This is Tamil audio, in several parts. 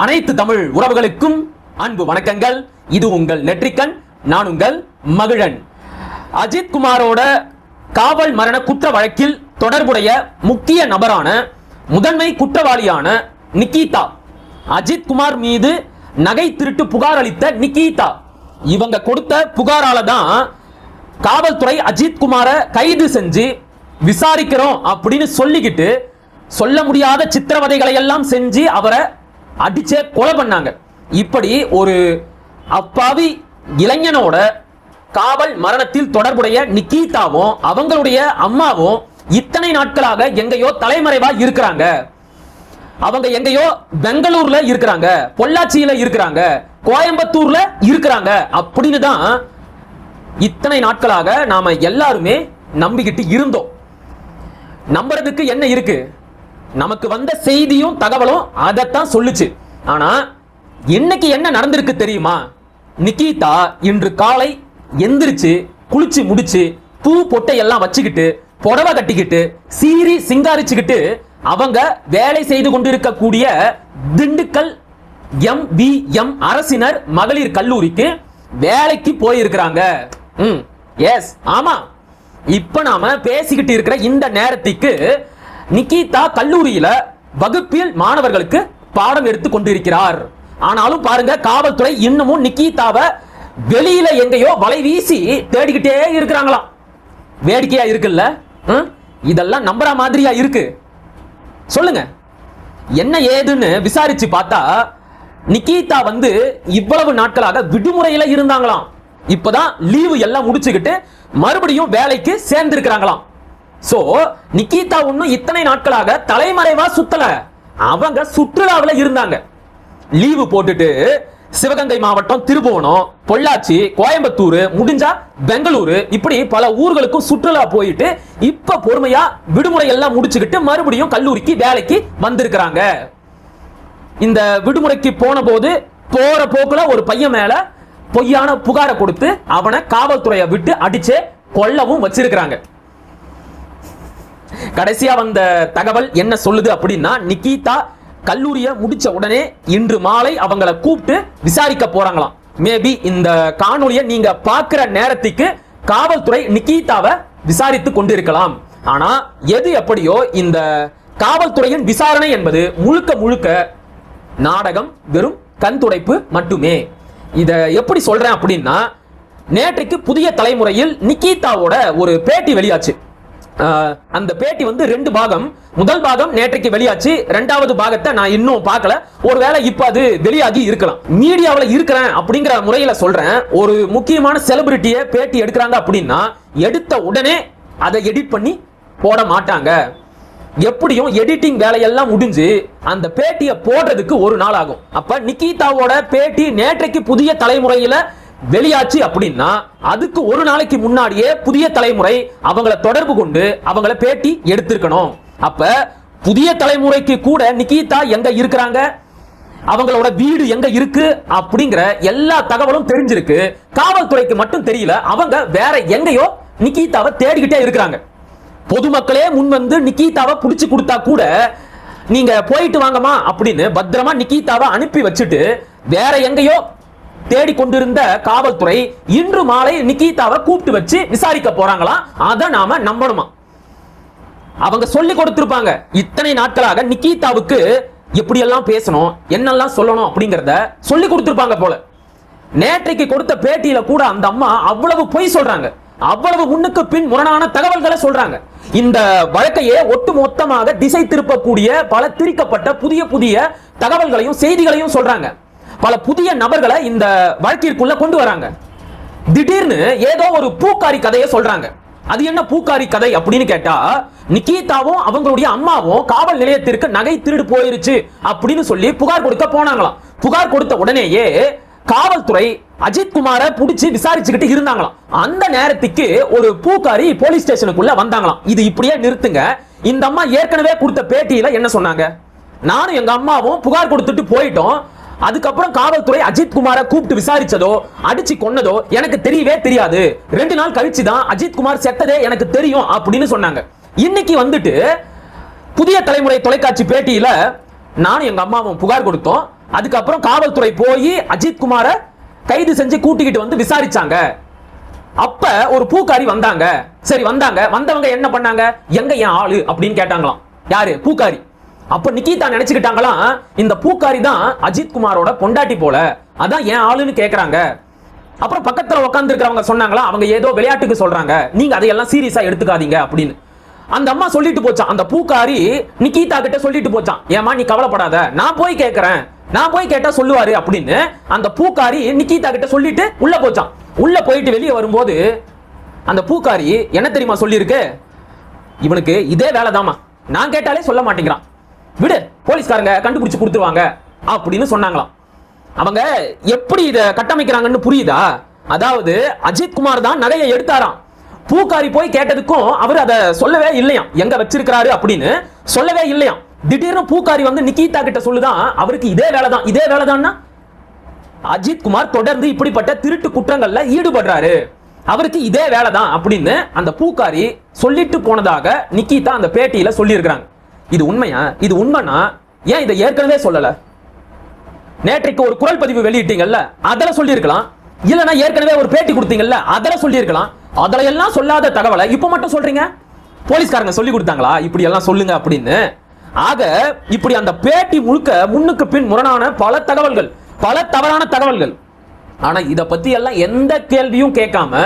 அனைத்து தமிழ் உறவுகளுக்கும் அன்பு வணக்கங்கள். இது உங்கள் நெற்றிக்கண், நான் உங்கள் மகிழன். அஜித் குமாரோட காவல் மரண குற்ற வழக்கில் தொடர்புடைய முக்கிய நபரான முதன்மை குற்றவாளியான நிகிதா, அஜித் குமார் மீது நகை திருட்டு புகார் அளித்த நிகிதா, இவங்க கொடுத்த புகாரால தான் காவல்துறை அஜித் குமாரை கைது செஞ்சு விசாரிக்கிறோம் அப்படின்னு சொல்லிக்கிட்டு சொல்ல முடியாத சித்திரவதைகளை எல்லாம் செஞ்சு அவரை அடிச்சே கொலை பண்ணாங்க. இப்படி ஒரு அப்பாவி இளைஞனோட காவல் மரணத்தில் தொடர்புடைய நிகிதாவும் அவங்களுடைய அம்மாவும் இத்தனை நாட்களாக எங்கேயோ தலைமறைவா இருக்கிறாங்க. அவங்க எங்கேயோ பெங்களூர்ல இருக்கிறாங்க, பொள்ளாச்சியில இருக்கிறாங்க, கோயம்புத்தூர்ல இருக்கிறாங்க அப்படின்னு தான் இத்தனை நாட்களாக நாம எல்லாருமே நம்பிக்கிட்டு இருந்தோம். நம்புறதுக்கு என்ன இருக்கு? நமக்கு வந்த செய்தியும் தகவலும் அதைத்தான் சொல்லுச்சு. ஆனா இன்னைக்கு என்ன நடந்திருக்கு தெரியுமா? நிகிதா இன்று காலை எந்திரிச்சு குளிச்சு முடிச்சு பூ பொட்டை எல்லாம் வச்சுக்கிட்டு புடவை கட்டிக்கிட்டு சீரி சிங்காரிச்சுக்கிட்டு அவங்க வேலை செய்து கொண்டிருக்கக்கூடிய திண்டுக்கல் MBM அரசினர் மகளிர் கல்லூரிக்கு வேலைக்கு போயிருக்கிறாங்க. எஸ், ஆமா, இப்ப நாம பேசிக்கிட்டு இருக்கிற இந்த நேரத்துக்கு நிகிதா கல்லூரியில வகுப்பில் மாணவர்களுக்கு பாடம் எடுத்து கொண்டிருக்கிறார். ஆனாலும் பாருங்க, காவல்துறை இன்னமும் நிகிதாவை வெளியில எங்கேயோ வலை வீசி தேடிக்கிட்டே இருக்கிறாங்களாம். வேடிக்கையா இருக்குல்ல? இதெல்லாம் நம்புற மாதிரியா இருக்கு? சொல்லுங்க, என்ன ஏதுன்னு விசாரிச்சு பார்த்தா நிகிதா இவ்வளவு நாட்களாக விடுமுறையில இருந்தாங்களாம். இப்பதான் லீவு எல்லாம் முடிச்சுக்கிட்டு மறுபடியும் வேலைக்கு சேர்ந்திருக்கிறாங்களாம். சோ நிகிதா ஒன்னும் இத்தனை நாட்களாக தலைமறைவா சுத்தல, அவங்க சுற்றுலாவில் இருந்தாங்க. லீவு போட்டுட்டு சிவகங்கை மாவட்டம், திருபுவனம், பொள்ளாச்சி, கோயம்புத்தூர், முடிஞ்சா பெங்களூரு, இப்படி பல ஊர்களுக்கும் சுற்றுலா போயிட்டு இப்ப பொறுமையா விடுமுறை எல்லாம் முடிச்சுக்கிட்டு மறுபடியும் கல்லூரிக்கு வேலைக்கு வந்திருக்கிறாங்க. இந்த விடுமுறைக்கு போன போது போற போக்குல ஒரு பையன் மேல பொய்யான புகாரை கொடுத்து அவனை காவல்துறையை விட்டு அடிச்சு கொல்லவும் வச்சிருக்கிறாங்க. கடைசியா வந்த தகவல் என்ன சொல்லுது அப்படின்னா, நிகிதா கல்லூரியை முடிச்ச உடனே இன்று மாலை அவங்களை கூப்பிட்டு விசாரிக்க போறாங்களாம். மேபி இந்த காணொலியை நீங்க பார்க்கிற நேரத்துக்கு காவல்துறை நிகிதாவை விசாரித்து கொண்டிருக்கலாம். ஆனா எது எப்படியோ இந்த காவல்துறையின் விசாரணை என்பது முழுக்க முழுக்க நாடகம், வெறும் கண் துடைப்பு மட்டுமே. இத எப்படி சொல்றேன் அப்படின்னா, நேற்றைக்கு புதிய தலைமுறையில் நிகிதாவோட ஒரு பேட்டி வெளியாச்சு. அந்த பேட்டி ரெண்டு பாகம். முதல் பாகம் நேற்றைக்கு வெளியாச்சு, இரண்டாவது பாகத்தை நான் இன்னும் பார்க்கல. ஒருவேளை இப்ப அது வெளியாகி இருக்கலாம். மீடியாவில் இருக்கிறேன் அப்படிங்கிற முறையில சொல்றேன். ஒரு முக்கியமான செலிபிரிட்டியை பேட்டி எடுக்கிறாங்க அப்படின்னா எடுத்த உடனே அதை எடிட் பண்ணி போட மாட்டாங்க. எப்படியும் எடிட்டிங் வேலையெல்லாம் முடிஞ்சு அந்த பேட்டியை போடுறதுக்கு ஒரு நாள் ஆகும். அப்ப நிகிதாவோட பேட்டி நேற்றைக்கு புதிய தலைமுறையில வெளியாச்சு அப்படின்னா அதுக்கு ஒரு நாளைக்கு முன்னாடியே புதிய தலைமுறை அவங்கள தொடர்பு கொண்டு அவங்கள பேட்டி எடுத்திருக்கணும். அப்ப புதிய தலைமுறைக்கு கூட நிகிதா எங்க இருக்கிறாங்க, அவங்களோட வீடு எங்க இருக்கு அப்படிங்கிற எல்லா தகவலும் தெரிஞ்சிருக்கு. காவல்துறைக்கு மட்டும் தெரியல, அவங்க வேற எங்கேயோ நிகிதாவை தேடிக்கிட்டே இருக்கிறாங்க. பொதுமக்களே முன் நிகிதாவை புடிச்சு கொடுத்தா கூட நீங்க போயிட்டு வாங்கம்மா அப்படின்னு பத்திரமா நிகிதாவை அனுப்பி வச்சுட்டு வேற எங்கேயோ தேடிக்கொண்டிருந்த காவல்துறை இன்று மாலை நிகிதாவை கூப்பிட்டு வச்சு விசாரிக்க போறாங்களாம். அதை நாம நம்பணுமா? அவங்க சொல்லி கொடுத்திருப்பாங்க இத்தனை நாட்களாக நிகிதாவுக்கு எப்படி எல்லாம் பேசணும், என்னெல்லாம் சொல்லணும் அப்படிங்கறத சொல்லி கொடுத்திருப்பாங்க போல. நேற்றைக்கு கொடுத்த பேட்டியில கூட அந்த அம்மா அவ்வளவு பொய் சொல்றாங்க, அவ்வளவு முன்னுக்கு பின் முரணான தகவல்களை சொல்றாங்க. இந்த வழக்கையே ஒட்டு மொத்தமாக திசை திருப்பக்கூடிய பல திரிக்கப்பட்ட புதிய புதிய தகவல்களையும் செய்திகளையும் சொல்றாங்க. பல புதிய நபர்களை இந்த வழக்கிற்குள்ள கொண்டு வராங்க. திடீர்னு ஏதோ ஒரு பூக்காரி கதையை சொல்றாங்க. அது என்ன பூக்காரி கதை அப்படின்னு கேட்டா, நிகிதாவும் அவங்களுடைய அம்மாவும் காவல் நிலையத்திற்கு நகை திருடு போயிருச்சு அப்படின்னு சொல்லி புகார் கொடுக்க போனாங்களாம். புகார் கொடுத்த உடனேயே காவல்துறை அஜித் குமாரை பிடிச்சு விசாரிச்சுக்கிட்டு இருந்தாங்களாம். அந்த நேரத்துக்கு ஒரு பூக்காரி போலீஸ் ஸ்டேஷனுக்குள்ள வந்தாங்களாம். இது இப்படியே நிறுத்துங்க. இந்த அம்மா ஏற்கனவே கொடுத்த பேட்டியில என்ன சொன்னாங்க? நானும் எங்க அம்மாவும் புகார் கொடுத்துட்டு போயிட்டோம், அதுக்கப்புறம் காவல்துறை அஜித் குமாரை கூப்பிட்டு விசாரிச்சதோ அடிச்சு கொன்னதோ எனக்கு தெரியவே தெரியாது. 2 நாள் கழிச்சு தான் அஜித் குமார் செத்ததே எனக்கு தெரியும் அப்படின்னு சொன்னாங்க. இன்னைக்கு புதிய தலைமுறை தொலைக்காட்சி பேட்டியில நானும் எங்க அம்மாவும் புகார் கொடுத்தோம், அதுக்கப்புறம் காவல்துறை போய் அஜித் குமாரை கைது செஞ்சு கூட்டிக்கிட்டு வந்து விசாரிச்சாங்க. அப்ப ஒரு பூக்காரி வந்தாங்க. சரி வந்தாங்க, வந்தவங்க என்ன பண்ணாங்க, எங்க என் ஆளு அப்படின்னு கேட்டாங்களாம். யாரு? பூக்காரி. அப்ப நிக்கிதா நினைச்சுக்கிட்டாங்களாம் இந்த பூக்காரி தான் அஜித் குமாரோட பொண்டாட்டி போல, அதான் என் ஆளுன்னு கேக்குறாங்க. அப்புறம் பக்கத்துல உட்கார்ந்து இருக்கிறவங்க சொன்னாங்களா, அவங்க ஏதோ விளையாட்டுக்கு சொல்றாங்க, நீங்க அதையெல்லாம் சீரியஸா எடுத்துக்காதீங்க அப்படின்னு. அந்த அம்மா சொல்லிட்டு போச்சான், அந்த பூக்காரி நிக்கிதா கிட்ட சொல்லிட்டு போச்சான், ஏமா நீ கவலைப்படாத, நான் போய் கேட்கிறேன், நான் போய் கேட்டா சொல்லுவாரு அப்படின்னு அந்த பூக்காரி நிக்கிதா கிட்ட சொல்லிட்டு உள்ள போச்சான். உள்ள போயிட்டு வெளியே வரும்போது அந்த பூக்காரி என்ன தெரியுமா சொல்லியிருக்கு, இவனுக்கு இதே வேலைதாமா, நான் கேட்டாலே சொல்ல மாட்டேங்கிறான், விடு போலீஸ்காரங்க கண்டுபிடிச்சு கொடுத்துருவாங்க அப்படின்னு சொன்னாங்களாம். அவங்க எப்படி இதை கட்டமைக்கிறாங்கன்னு புரியுதா? அதாவது அஜித் குமார் தான் நகையை எடுத்தாராம். பூக்காரி போய் கேட்டதுக்கும் அவர் அதை சொல்லவே இல்லையாம், எங்க வச்சிருக்கிறாரு அப்படின்னு சொல்லவே இல்லையாம். திடீர்னு பூக்காரி வந்து நிக்கிதா கிட்ட சொல்லுதான், அவருக்கு இதே வேலைதான். இதே வேலைதான்னா அஜித் குமார் தொடர்ந்து இப்படிப்பட்ட திருட்டு குற்றங்கள்ல ஈடுபடுறாரு, அவருக்கு இதே வேலைதான் அப்படின்னு அந்த பூக்காரி சொல்லிட்டு போனதாக நிக்கிதா அந்த பேட்டியில சொல்லி இருக்கிறாங்க. இது உண்மையா? இது உண்மைனா ஏன் இதை ஏற்கனவே சொல்லல? நேற்றைக்கு ஒரு குரல் பதிவு வெளியிட்டீங்கல்ல, அதெல்லாம் சொல்லி இருக்கலாம். இல்லனா ஏற்கனவே ஒரு பேட்டி கொடுத்தீங்கல்ல, அதெல்லாம் சொல்லி இருக்கலாம். அதெல்லாம் எல்லாம் சொல்லாத தகவலை இப்ப மட்டும் சொல்றீங்க. போலீஸ்காரங்க சொல்லி கொடுத்தாங்களா இப்படி எல்லாம் சொல்லுங்க அப்படின்னு? ஆக இப்படி அந்த பேட்டி முழுக்க முன்னுக்கு பின் முரணான பல தகவல்கள், பல தவறான தகவல்கள். ஆனா இத பத்தி எல்லாம் எந்த கேள்வியும் கேட்காம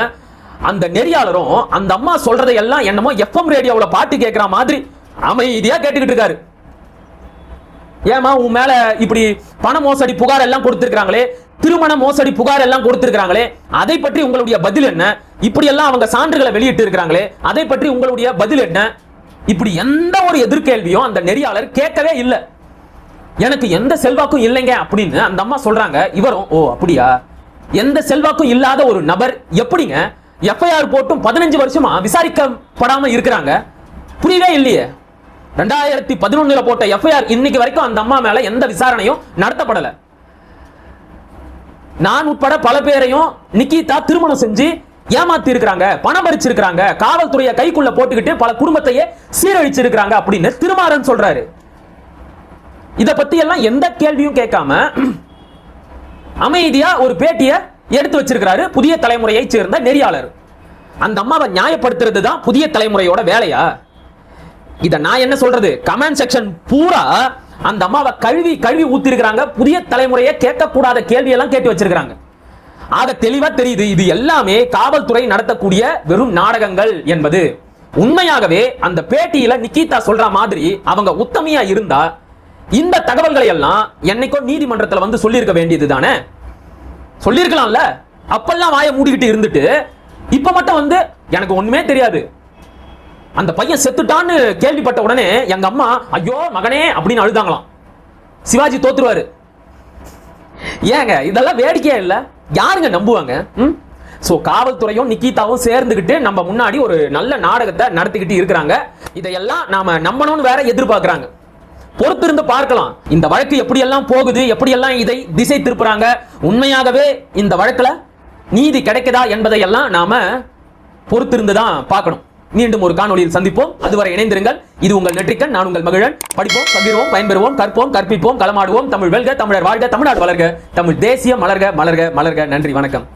அந்த நெறியாளரும் அந்த அம்மா சொல்றதை எல்லாம் என்னமோ எஃப்எம் ரேடியோவுல பாட்டு கேட்கிற மாதிரி அமைதியா கேட்டுக்கிட்டு இருக்காரு. ஏமா உன் மேல இப்படி பண மோசடி புகார் எல்லாம் கொடுத்திருக்காங்களே, திருமண மோசடி புகார் எல்லாம் கொடுத்திருக்காங்களே, அதை பற்றி உங்களுடைய பதில் என்ன? இப்படி எல்லாம் அவங்க சான்றுகளை வெளியிட்டு இருக்காங்களே, அதை பற்றி உங்களுடைய பதில் என்ன? இப்படி எந்த ஒரு எதிர்கேள்வியும் அந்த நெறியாளர் கேட்கவே இல்லை. எனக்கு எந்த செல்வாக்கும் இல்லைங்க அப்படின்னு அந்த அம்மா சொல்றாங்க. இவரும் ஓ அப்படியா, எந்த செல்வாக்கும் இல்லாத ஒரு நபர் எப்படிங்க எஃப்ஐஆர் போட்டும் 15 வருஷமா விசாரிக்கப்படாம இருக்கிறாங்க? புரியவே இல்லையே. 2011 போட்ட எஃப்ஐஆர் இன்னைக்கு வரைக்கும் அந்த அம்மா மேல எந்த விசாரணையும் நடத்தப்படல. நான் உட்பட பல பேரையும் நிக்கிதா திருமணம் செஞ்சு ஏமாத்தி இருக்கிறாங்க, பணம் பறிச்சிருக்காங்க, காவல்துறையை கைக்குள்ள போட்டுக்கிட்டு பல குடும்பத்தையே சீரழிச்சிருக்காங்க அப்படின்னு திருமாறன் சொல்றாரு. இத பத்தி எல்லாம் எந்த கேள்வியும் கேட்காம அமைதியா ஒரு பேட்டியை எடுத்து வச்சிருக்கிறாரு புதிய தலைமுறையை சேர்ந்த நெறியாளர். அந்த அம்மாவை நியாயப்படுத்துறது தான் புதிய தலைமுறையோட வேலையா? இத நான் என்ன சொல்றது, கமெண்ட் செக்ஷன் பூரா அந்த அம்மாவை கழுவி கழுவி ஊத்தி இருக்கிறாங்க. புதிய தலைமுறையை கேட்கக்கூடாத கேள்வி எல்லாம் கேட்டு வச்சிருக்காங்க. ஆக தெளிவா தெரியுது இது எல்லாமே காவல்துறை நடத்தக்கூடிய வெறும் நாடகங்கள் என்பது. உண்மையாகவே அந்த பேட்டியில நிக்கிதா சொல்ற மாதிரி அவங்க உத்தமையா இருந்தா இந்த தகவல்களை எல்லாம் என்னைக்கோ நீதிமன்றத்தில் வந்து சொல்லியிருக்க வேண்டியது தானே, சொல்லியிருக்கலாம்ல. அப்பெல்லாம் வாயை மூடிக்கிட்டு இருந்துட்டு இப்ப மட்டும் வந்து எனக்கு ஒண்ணுமே தெரியாது, அந்த பையன் செத்துட்டான்னு கேள்விப்பட்ட உடனே எங்க அம்மா ஐயோ மகனே அப்படின்னு அழுதாங்களாம். சிவாஜி தோத்துருவாரு. ஏங்க இதெல்லாம் வேடிக்கையா இல்ல? யாருங்க நம்புவாங்க? சோ காவல்துறையும் நிக்கிதாவும் சேர்ந்துகிட்டு நம்ம முன்னாடி ஒரு நல்ல நாடகத்தை நடத்திக்கிட்டு இருக்கிறாங்க. இதையெல்லாம் நாம நம்பணும்னு வேற எதிர்பார்க்கிறாங்க. பொறுத்திருந்து பார்க்கலாம் இந்த வழக்கு எப்படியெல்லாம் போகுது, எப்படியெல்லாம் இதை திசை திருப்புறாங்க, உண்மையாகவே இந்த வழக்குல நீதி கிடைக்குதா என்பதை எல்லாம் நாம பொறுத்திருந்து தான் பார்க்கணும். மீண்டும் ஒரு காணொளியில் சந்திப்போம். அதுவரை இணைந்திருங்கள். இது உங்கள் நெற்றிக்கண், நான் உங்கள் மகிழன். படிப்போம், பகிர்வோம், பயன்பெறுவோம், கற்போம், கற்பிப்போம், களமாடுவோம். தமிழ் வெல்க, தமிழர் வாழ்க, தமிழ்நாடு வளர்க, தமிழ் தேசியம் மலர்க மலர்க மலர்க. நன்றி, வணக்கம்.